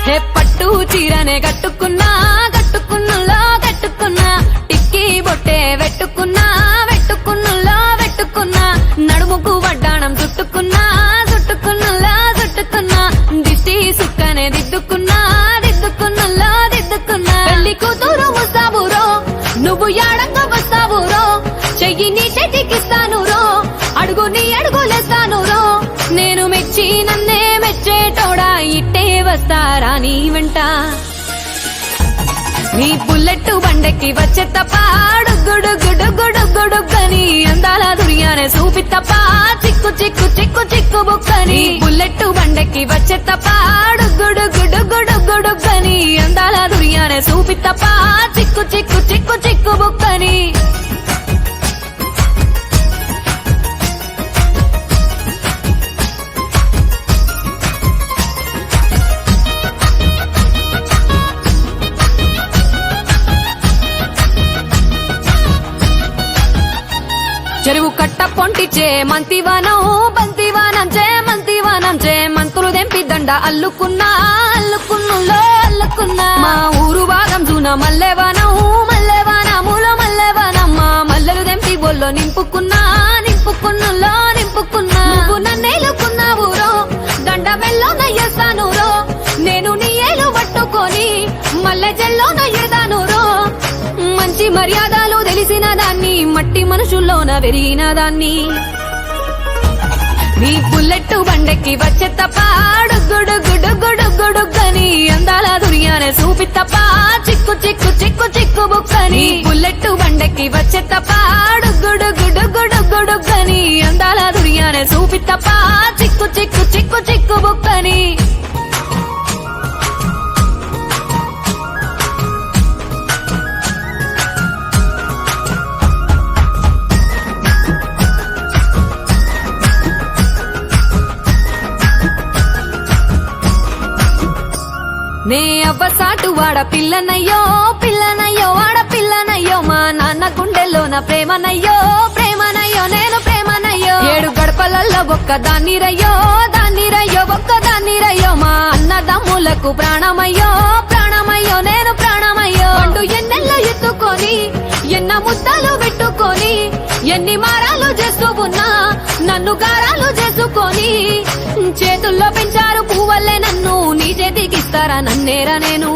హే పట్టు చీరనే కట్టుకున్నా కట్టుకున్నులో కట్టుకున్నా టిక్కీ బొట్టే వెట్టుకున్నా వెట్టుకున్నులో వెట్టుకున్నా నడుముకు వడ్డాణం చుట్టుకున్నా చుట్టుకున్నులో చుట్టుకున్నా దిష్టి సుక్కనే దిద్దుకున్నా దిద్దుకున్నులో దిద్దుకున్నా పెళ్లి కూతురు ముస్తాబురో నువ్వు యాడంగా వస్తావురో చెయ్యి నీ చేతికిస్తాను రో అడుగు నీ అడుగులేస్తాను రో నేను మెచ్చి నన్నే మెచ్చేటోడా ఇట్టే వస్తారా నీ వెంట నీ బుల్లెట్ బండెక్కి వచ్చే తప్ప గుడుగుడుగుడుగుడుగుడుగని అందాల దుర్యానే చూపి తప్ప చిక్కు చిక్కు చిక్కు చిక్కు బుక్కని బుల్లెట్ బండెక్కి వచ్చే తప్ప గుడుగుడుగుడుగుడుగని అందాల దుర్యానే చూపి తప్ప చిక్కు చిక్కు చిక్కు చిక్కు బుక్కని చెరువు కట్ట పొంటిచే మంతివానం బంతివానం చే మంతివానం చే మంతులు దెంపి దండ అల్లుకున్నా అల్లుకున్నులో అల్లుకున్నా మా ఊరు భాగం జూన మల్లెవానం మల్లెవానములో మల్లెవానమ్మ మల్లెలు దెంపి బొల్లో నింపుకున్నా నింపుకున్నులో నింపుకున్నా నువ్వు నన్నేలుకున్నావు రో దండ మెల్లో నయ్యేస్తాను రో నేను నీ ఏలు పట్టుకొని మల్లె జల్లో నయ్యేదాను రో మంచి మర్యాదలు తెలిసిన దాన్ని మట్టి మనుషుల్లోన పెరిగిన దాన్ని నీ బుల్లెట్ బండెక్కి వచ్చే తప్ప గుడుగుడుగుడుగుడుగని అందాల దుర్యానే చూపి తప్ప చిక్కు చిక్కు చిక్కు చిక్కు బుక్కని బుల్లెట్ బండెక్కి వచ్చే తప్ప గుడుగుడుగుడుగుడుగని అందాల దుర్యానే చూపి తప్ప చిక్కు చిక్కు చిక్కు చిక్కు బుక్కని నే అవ్వసాటు వాడ పిల్లనయ్యో పిల్లనయ్యో వాడ పిల్లనయ్యో మా నాన్న గుండెల్లోన ప్రేమనయ్యో ప్రేమనయ్యో నేను ప్రేమనయ్యో 7 గడపలల్లో ఒక్క దాన్నిరయ్యో దాన్నిరయ్యో ఒక్క దాన్నిరయ్యో మా అన్నదమ్ములకు ప్రాణమయ్యో ప్రాణమయ్యో నేను ప్రాణమయ్యో అంటూ ఎన్నెల్లో ఎత్తుకొని ఎన్న ముద్దలు పెట్టుకొని ఎన్ని మారాలు చేస్తూ ఉన్నా నన్ను గారాలు చేసుకొని చేతుల్లో పెంచారు పువ్వల్లే నన్ను నీ చేతికిస్తారా నన్నేరా నేను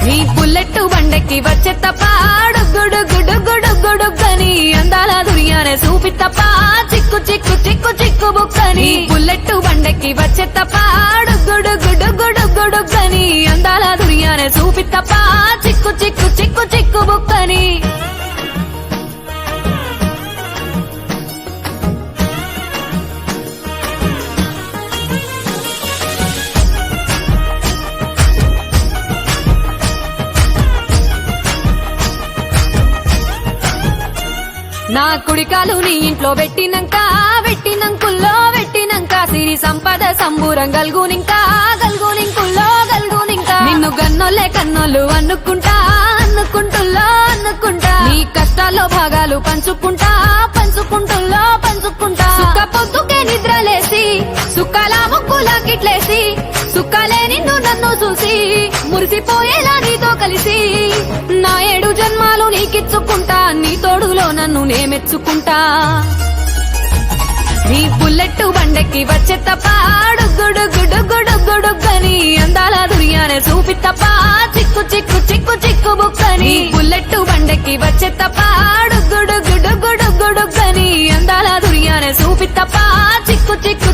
నీ బుల్లెట్ బండెక్కి వచ్చే తప్ప గుడుగుడుగుడుగుడుగని అందాల దుర్యానే చూపి తప్ప చిక్కు చిక్కు చిక్కు చిక్కు బుక్కని బుల్లెట్ బండెక్కి వచ్చే తప్ప గుడుగుడుగుడుగుడుగని అందాల దుర్యానే చూపి తప్ప చిక్కు చిక్కు చిక్కు చిక్కు బుక్కని నా కుడికాలు నీ ఇంట్లో పెట్టినంకుల్లో పెట్టినంక సిరి సంపద సంబూరం గల్గునింకా గల్గునింకుల్లో గల్గునింకా నిన్ను గన్నోలే కన్నోళ్ళు అనుకుంటా అనుకుంటుల్లో అనుకుంటా నీ కష్టాల్లో భాగాలు పంచుకుంటా పంచుకుంటుల్లో పంచుకుంటా సుక్క పొద్దుకే నిద్రలేసి సుక్కల ముక్కులా కిట్లేసి సుక్కలే నిన్ను నన్ను చూసి మురిసిపోయేలా నీతో కలిసి నా 7 జన్మాలు నీకిచ్చుకుంటా నీ తోడులో నన్ను నేమెచ్చుకుంటా నీ బుల్లెట్ బండెక్కి వచ్చే తప్ప గుడుగుడుగుడుగుడుగని అందాల దుర్యానే చూపి తప్ప చిక్కు చిక్కు చిక్కు చిక్కు బుక్కని బుల్లెట్ బండెక్కి వచ్చే తప్ప గుడుగుడుగుడుగుడుగని అందాల దుర్యానే చూపి తప్ప చిక్కు చిక్కు